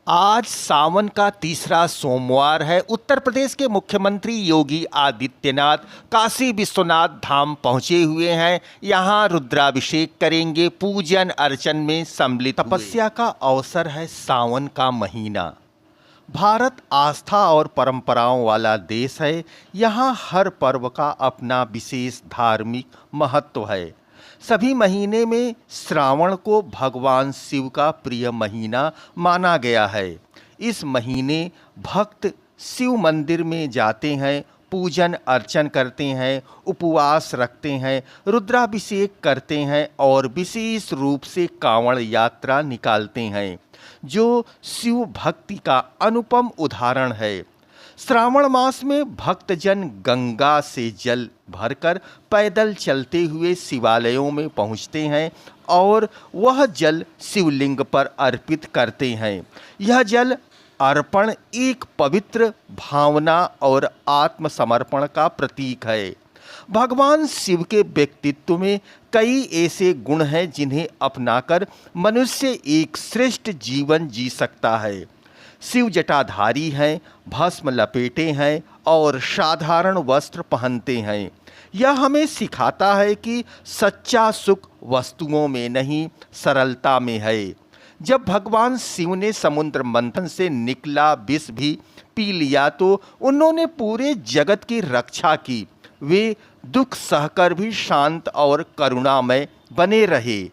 आज सावन का तीसरा सोमवार है। उत्तर प्रदेश के मुख्यमंत्री योगी आदित्यनाथ काशी विश्वनाथ धाम पहुंचे हुए हैं। यहां रुद्राभिषेक करेंगे, पूजन अर्चन में सम्मिलित। तपस्या का अवसर है। सावन का महीना। भारत आस्था और परंपराओं वाला देश है। यहाँ हर पर्व का अपना विशेष धार्मिक महत्व है। सभी महीने में श्रावण को भगवान शिव का प्रिय महीना माना गया है। इस महीने भक्त शिव मंदिर में जाते हैं, पूजन अर्चन करते हैं, उपवास रखते हैं, रुद्राभिषेक करते हैं और विशेष रूप से कांवड़ यात्रा निकालते हैं, जो शिव भक्ति का अनुपम उदाहरण है। श्रावण मास में भक्तजन गंगा से जल भरकर पैदल चलते हुए शिवालयों में पहुंचते हैं और वह जल शिवलिंग पर अर्पित करते हैं। यह जल अर्पण एक पवित्र भावना और आत्मसमर्पण का प्रतीक है। भगवान शिव के व्यक्तित्व में कई ऐसे गुण हैं जिन्हें अपनाकर मनुष्य एक श्रेष्ठ जीवन जी सकता है। शिव जटाधारी हैं, भस्म लपेटे हैं और साधारण वस्त्र पहनते हैं। यह हमें सिखाता है कि सच्चा सुख वस्तुओं में नहीं, सरलता में है। जब भगवान शिव ने समुद्र मंथन से निकला विष भी पी लिया तो उन्होंने पूरे जगत की रक्षा की। वे दुख सहकर भी शांत और करुणामय बने रहे।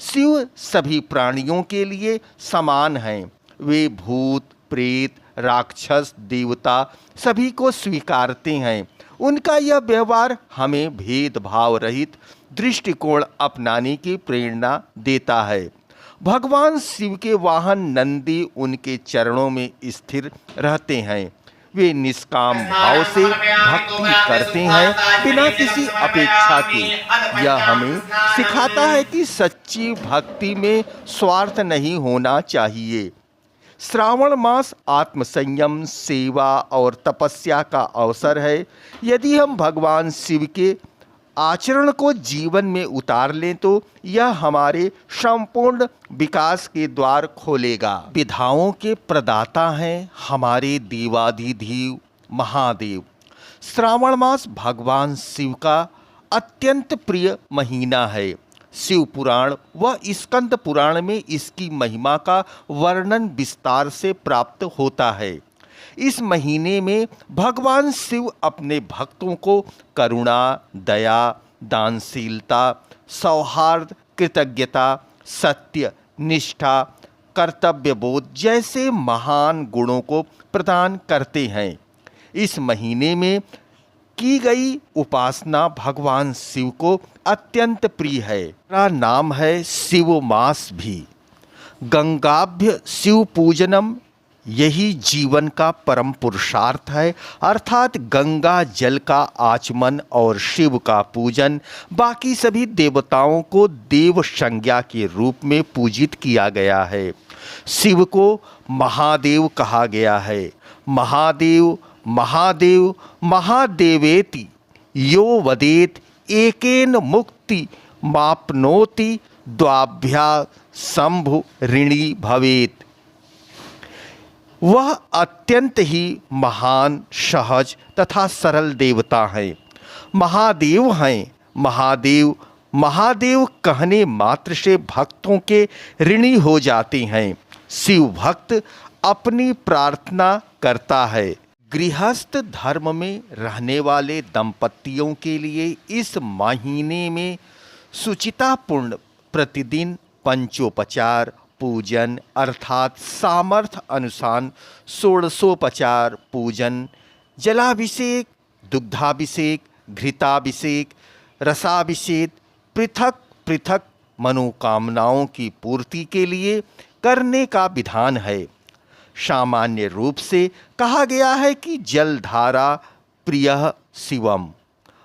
शिव सभी प्राणियों के लिए समान हैं। वे भूत, प्रेत, राक्षस, देवता सभी को स्वीकारते हैं। उनका यह व्यवहार हमें भेदभाव रहित दृष्टिकोण अपनाने की प्रेरणा देता है। भगवान शिव के वाहन नंदी उनके चरणों में स्थिर रहते हैं। वे निष्काम भाव से भक्ति करते हैं, बिना किसी अपेक्षा के। यह हमें सिखाता है कि सच्ची भक्ति में स्वार्थ नहीं होना चाहिए। श्रावण मास आत्मसंयम, सेवा और तपस्या का अवसर है। यदि हम भगवान शिव के आचरण को जीवन में उतार लें तो यह हमारे संपूर्ण विकास के द्वार खोलेगा। विधाओं के प्रदाता हैं हमारे देवाधिदेव महादेव। श्रावण मास भगवान शिव का अत्यंत प्रिय महीना है। शिव पुराण व स्कंद पुराण में इसकी महिमा का वर्णन विस्तार से प्राप्त होता है। इस महीने में भगवान शिव अपने भक्तों को करुणा, दया, दानशीलता, सौहार्द, कृतज्ञता, सत्य, निष्ठा, कर्तव्यबोध जैसे महान गुणों को प्रदान करते हैं। इस महीने में की गई उपासना भगवान शिव को अत्यंत प्रिय है। मेरा नाम है शिव मास भी। गंगाभ्य शिव पूजनम, यही जीवन का परम पुरुषार्थ है। अर्थात गंगा जल का आचमन और शिव का पूजन। बाकी सभी देवताओं को देव संज्ञा के रूप में पूजित किया गया है। शिव को महादेव कहा गया है। महादेव महादेव महादेवेति यो वदेत एकेन मुक्ति माप्नोति द्वाभ्या शंभु ऋणी भवेत। वह अत्यंत ही महान, सहज तथा सरल देवता हैं। महादेव हैं। महादेव महादेव कहने मात्र से भक्तों के ऋणी हो जाते हैं। शिव भक्त अपनी प्रार्थना करता है। गृहस्थ धर्म में रहने वाले दंपतियों के लिए इस महीने में सुचितापूर्ण प्रतिदिन पंचोपचार पूजन अर्थात सामर्थ्य अनुसार षोडशोपचार पूजन, जलाभिषेक, दुग्धाभिषेक, घृताभिषेक, रसाभिषेक पृथक पृथक मनोकामनाओं की पूर्ति के लिए करने का विधान है। सामान्य रूप से कहा गया है कि जलधारा प्रियः शिवम।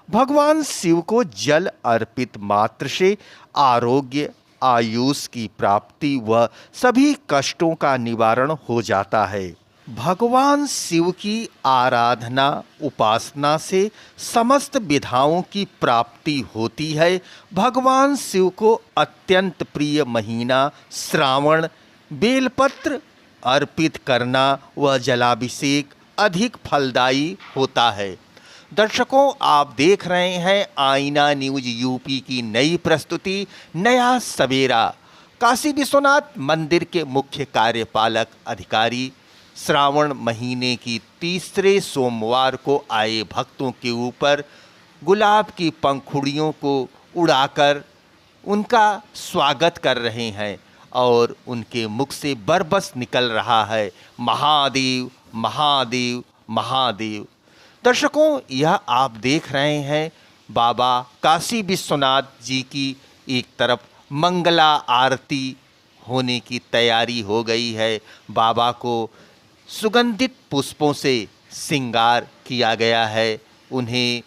भगवान शिव को जल अर्पित मात्र से आरोग्य, आयुष की प्राप्ति व सभी कष्टों का निवारण हो जाता है। भगवान शिव की आराधना उपासना से समस्त विधाओं की प्राप्ति होती है। भगवान शिव को अत्यंत प्रिय महीना श्रावण बेलपत्र अर्पित करना व जलाभिषेक अधिक फलदायी होता है। दर्शकों, आप देख रहे हैं आईना न्यूज यूपी की नई प्रस्तुति नया सवेरा। काशी विश्वनाथ मंदिर के मुख्य कार्यपालक अधिकारी श्रावण महीने की तीसरे सोमवार को आए भक्तों के ऊपर गुलाब की पंखुड़ियों को उड़ाकर उनका स्वागत कर रहे हैं और उनके मुख से बरबस निकल रहा है महादेव महादेव महादेव। दर्शकों, यह आप देख रहे हैं बाबा काशी विश्वनाथ जी की एक तरफ मंगला आरती होने की तैयारी हो गई है। बाबा को सुगंधित पुष्पों से श्रृंगार किया गया है। उन्हें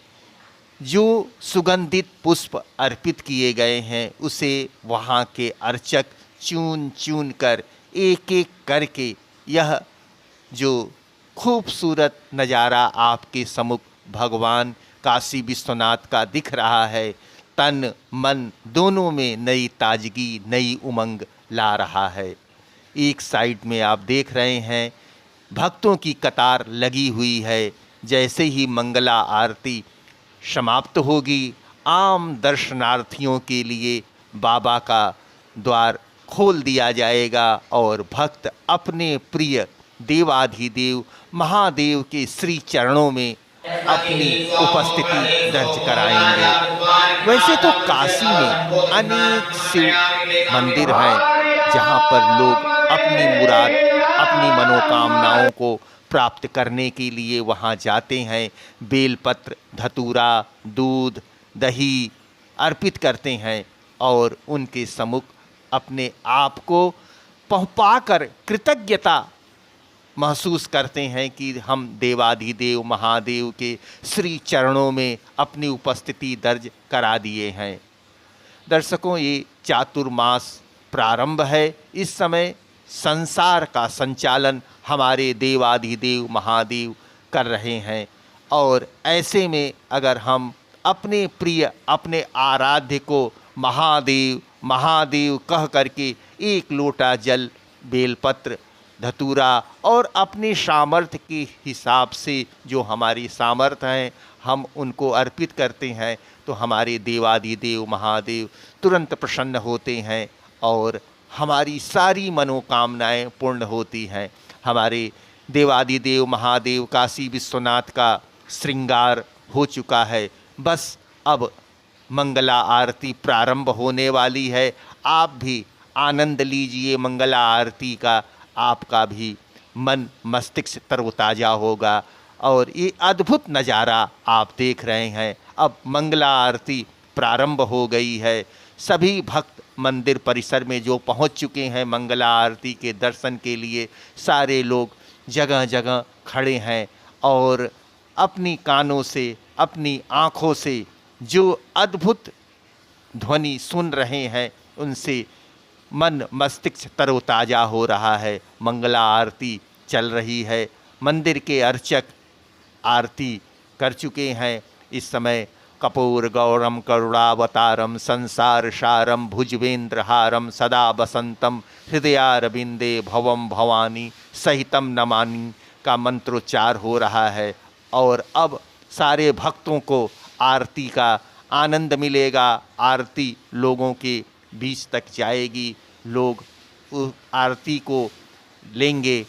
जो सुगंधित पुष्प अर्पित किए गए हैं उसे वहाँ के अर्चक चुन चुन कर एक एक करके यह जो खूबसूरत नज़ारा आपके सम्मुख भगवान काशी विश्वनाथ का दिख रहा है, तन मन दोनों में नई ताजगी नई उमंग ला रहा है। एक साइड में आप देख रहे हैं भक्तों की कतार लगी हुई है। जैसे ही मंगला आरती समाप्त होगी, आम दर्शनार्थियों के लिए बाबा का द्वार खोल दिया जाएगा और भक्त अपने प्रिय देवाधिदेव महादेव के श्री चरणों में अपनी उपस्थिति दर्ज कराएंगे। वैसे तो काशी में अनेक शिव मंदिर हैं जहां पर लोग अपनी मुराद अपनी मनोकामनाओं को प्राप्त करने के लिए वहां जाते हैं। बेलपत्र धतूरा दूध दही अर्पित करते हैं और उनके सम्मुख अपने आप को पहुँचाकर कृतज्ञता महसूस करते हैं कि हम देवाधिदेव महादेव के श्री चरणों में अपनी उपस्थिति दर्ज करा दिए हैं। दर्शकों, ये चातुर्मास प्रारंभ है। इस समय संसार का संचालन हमारे देवाधिदेव महादेव कर रहे हैं और ऐसे में अगर हम अपने प्रिय अपने आराध्य को महादेव महादेव कह करके एक लोटा जल बेलपत्र धतूरा और अपने सामर्थ्य के हिसाब से जो हमारी सामर्थ्य है हम उनको अर्पित करते हैं तो हमारे देवाधिदेव महादेव तुरंत प्रसन्न होते हैं और हमारी सारी मनोकामनाएं पूर्ण होती हैं। हमारे देवाधिदेव महादेव काशी विश्वनाथ का श्रृंगार हो चुका है। बस अब मंगला आरती प्रारंभ होने वाली है। आप भी आनंद लीजिए मंगला आरती का, आपका भी मन मस्तिष्क तरोताज़ा होगा। और ये अद्भुत नज़ारा आप देख रहे हैं। अब मंगला आरती प्रारंभ हो गई है। सभी भक्त मंदिर परिसर में जो पहुंच चुके हैं मंगला आरती के दर्शन के लिए, सारे लोग जगह जगह खड़े हैं और अपनी कानों से अपनी आँखों से जो अद्भुत ध्वनि सुन रहे हैं उनसे मन मस्तिष्क तरोताज़ा हो रहा है। मंगला आरती चल रही है। मंदिर के अर्चक आरती कर चुके हैं। इस समय कपूर गौरम करुणावतारम संसार सारम भुजवेंद्रहारम सदा बसंतम हृदयारविंदे भवम भवानी सहितम नमानि का मंत्रोच्चार हो रहा है और अब सारे भक्तों को आरती का आनंद मिलेगा। आरती लोगों के बीच तक जाएगी, लोग उस आरती को लेंगे।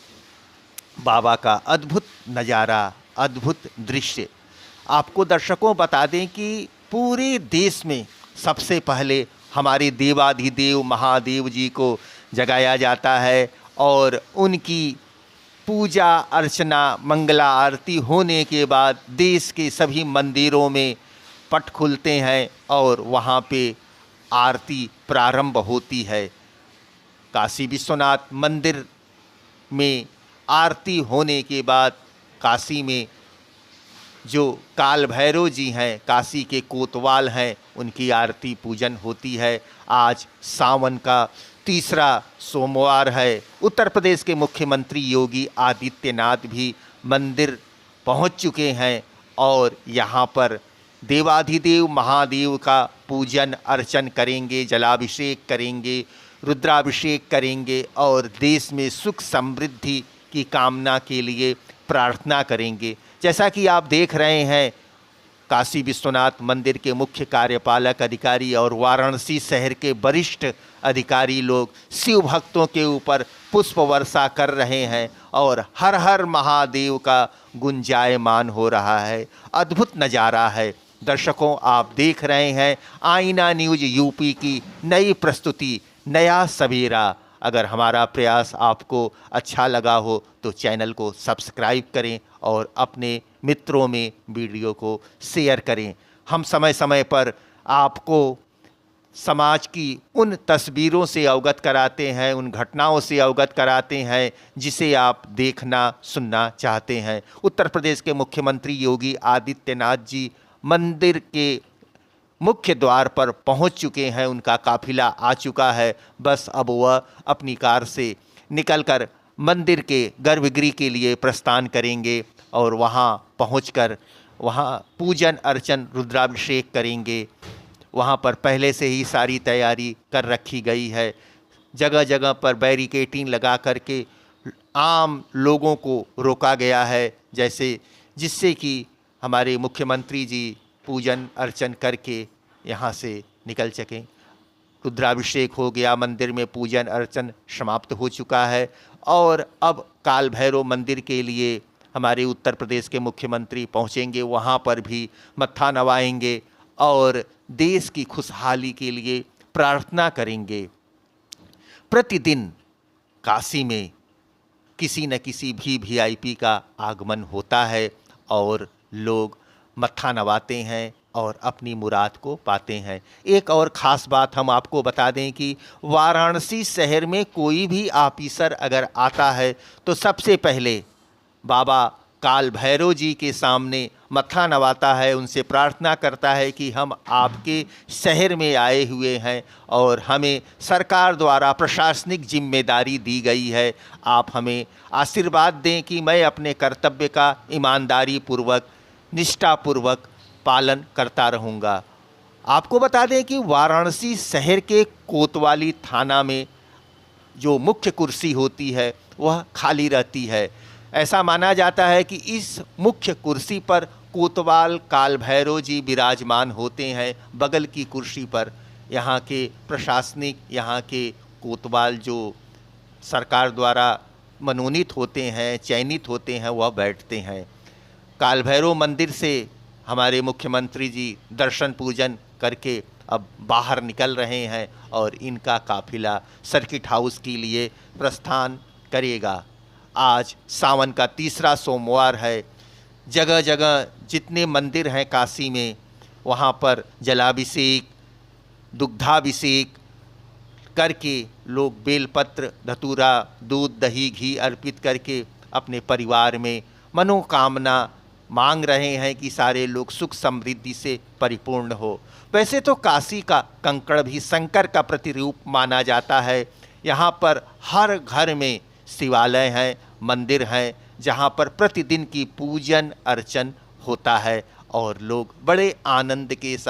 बाबा का अद्भुत नज़ारा अद्भुत दृश्य। आपको दर्शकों बता दें कि पूरे देश में सबसे पहले हमारे देवाधिदेव महादेव जी को जगाया जाता है और उनकी पूजा अर्चना मंगला आरती होने के बाद देश के सभी मंदिरों में पट खुलते हैं और वहाँ पे आरती प्रारंभ होती है। काशी विश्वनाथ मंदिर में आरती होने के बाद काशी में जो काल भैरव जी हैं, काशी के कोतवाल हैं, उनकी आरती पूजन होती है। आज सावन का तीसरा सोमवार है। उत्तर प्रदेश के मुख्यमंत्री योगी आदित्यनाथ भी मंदिर पहुंच चुके हैं और यहाँ पर देवाधिदेव महादेव का पूजन अर्चन करेंगे, जलाभिषेक करेंगे, रुद्राभिषेक करेंगे और देश में सुख समृद्धि की कामना के लिए प्रार्थना करेंगे। जैसा कि आप देख रहे हैं, काशी विश्वनाथ मंदिर के मुख्य कार्यपालक अधिकारी और वाराणसी शहर के वरिष्ठ अधिकारी लोग शिव भक्तों के ऊपर पुष्प वर्षा कर रहे हैं और हर हर महादेव का गुंजायमान हो रहा है। अद्भुत नज़ारा है। दर्शकों, आप देख रहे हैं आईना न्यूज़ यूपी की नई प्रस्तुति, नया सवेरा। अगर हमारा प्रयास आपको अच्छा लगा हो तो चैनल को सब्सक्राइब करें और अपने मित्रों में वीडियो को शेयर करें। हम समय समय पर आपको समाज की उन तस्वीरों से अवगत कराते हैं, उन घटनाओं से अवगत कराते हैं जिसे आप देखना सुनना चाहते हैं। उत्तर प्रदेश के मुख्यमंत्री योगी आदित्यनाथ जी मंदिर के मुख्य द्वार पर पहुंच चुके हैं। उनका काफिला आ चुका है। बस अब वह अपनी कार से निकलकर मंदिर के गर्भगृह के लिए प्रस्थान करेंगे और वहां पहुंचकर वहां पूजन अर्चन रुद्राभिषेक करेंगे। वहां पर पहले से ही सारी तैयारी कर रखी गई है। जगह जगह पर बैरिकेटिंग लगा करके आम लोगों को रोका गया है, जिससे कि हमारे मुख्यमंत्री जी पूजन अर्चन करके यहाँ से निकल सकें। रुद्राभिषेक हो गया, मंदिर में पूजन अर्चन समाप्त हो चुका है और अब काल भैरव मंदिर के लिए हमारे उत्तर प्रदेश के मुख्यमंत्री पहुँचेंगे। वहाँ पर भी मत्था नवाएंगे और देश की खुशहाली के लिए प्रार्थना करेंगे। प्रतिदिन काशी में किसी न किसी भी वीआईपी का आगमन होता है और लोग मत्था नवाते हैं और अपनी मुराद को पाते हैं। एक और ख़ास बात हम आपको बता दें कि वाराणसी शहर में कोई भी ऑफिसर अगर आता है तो सबसे पहले बाबा काल भैरव जी के सामने मत्था नवाता है, उनसे प्रार्थना करता है कि हम आपके शहर में आए हुए हैं और हमें सरकार द्वारा प्रशासनिक जिम्मेदारी दी गई है। आप हमें आशीर्वाद दें कि मैं अपने कर्तव्य का ईमानदारी पूर्वक निष्ठापूर्वक पालन करता रहूँगा। आपको बता दें कि वाराणसी शहर के कोतवाली थाना में जो मुख्य कुर्सी होती है वह खाली रहती है। ऐसा माना जाता है कि इस मुख्य कुर्सी पर कोतवाल काल भैरव जी विराजमान होते हैं। बगल की कुर्सी पर यहाँ के प्रशासनिक, यहाँ के कोतवाल जो सरकार द्वारा मनोनीत होते हैं, चयनित होते हैं, वह बैठते हैं। काल भैरव मंदिर से हमारे मुख्यमंत्री जी दर्शन पूजन करके अब बाहर निकल रहे हैं और इनका काफिला सर्किट हाउस के लिए प्रस्थान करेगा। आज सावन का तीसरा सोमवार है। जगह जगह जितने मंदिर हैं काशी में, वहाँ पर जलाभिषेक, दुग्धाभिषेक करके लोग बेलपत्र, धतूरा, दूध, दही, घी अर्पित करके अपने परिवार में मनोकामना मांग रहे हैं कि सारे लोग सुख समृद्धि से परिपूर्ण हो। वैसे तो काशी का कंकड़ भी शंकर का प्रतिरूप माना जाता है। यहाँ पर हर घर में शिवालय हैं, मंदिर हैं, जहाँ पर प्रतिदिन की पूजन अर्चन होता है और लोग बड़े आनंद के साथ